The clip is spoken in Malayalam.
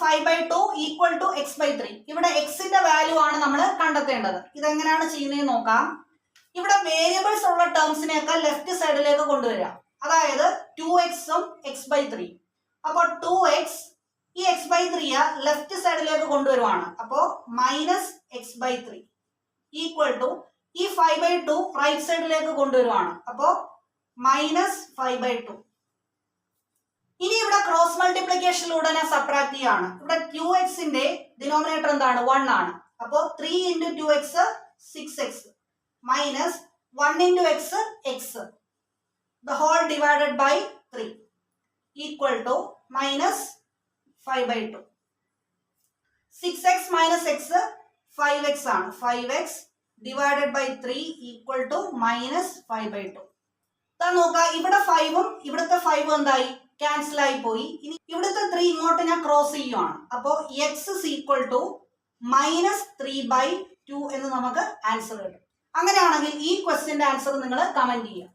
5/2 ഈക്വൽ ടു x/3. ഇവിടെ എക്സിന്റെ വാല്യൂ ആണ് നമ്മൾ കണ്ടെത്തേണ്ടത്. ഇതെങ്ങനെയാണ് ചെയ്യുന്നത് നോക്കാം. ഇവിടെ വേരിയബിൾസ് ഉള്ള ടേംസിനെയൊക്കെ ലെഫ്റ്റ് സൈഡിലേക്ക് കൊണ്ടുവരിക. അതായത് 2x-ഉം x/3. അപ്പോൾ 2x ഈ x/3 ലെഫ്റ്റ് സൈഡിലേക്ക് കൊണ്ടുവരുവാണ്. അപ്പോൾ -x/3 ഈക്വൽ ടു ഈ 5/2 റൈറ്റ് സൈഡിലേക്ക് കൊണ്ടുവരുവാണ്. അപ്പോൾ -5/2. ഇനി ഇവിടെ ക്രോസ് മൾട്ടിപ്ലിക്കേഷനിലൂടെ ഞാൻ സബ്ട്രാക്ട് ചെയ്യാണ്. ഇവിടെ 2xന്റെ ഡിനോമിനേറ്റർ എന്താണ്? 1 ആണ്. അപ്പോൾ 3 × 2x 6x minus 1 × x x the whole divided by 3 equal to -5/2. 6x minus x 5x ആണ്. 5x divided by 3 equal to -5/2. നോക്കാം, ഇവിടെ 5ഉം ഇവിടുത്തെ 5ഉം എന്തായി? ക്യാൻസൽ ആയി പോയി. ഇനി ഇവിടുത്തെ 3 ഇങ്ങോട്ട് ഞാൻ ക്രോസ് ചെയ്യുവാണ്. അപ്പോൾ x is equal to -3/2 എന്ന് നമുക്ക് ആൻസർ കിട്ടും. അങ്ങനെയാണെങ്കിൽ ഈ ക്വസ്റ്റ്യന്റെ ആൻസർ നിങ്ങൾ കമന്റ് ചെയ്യുക.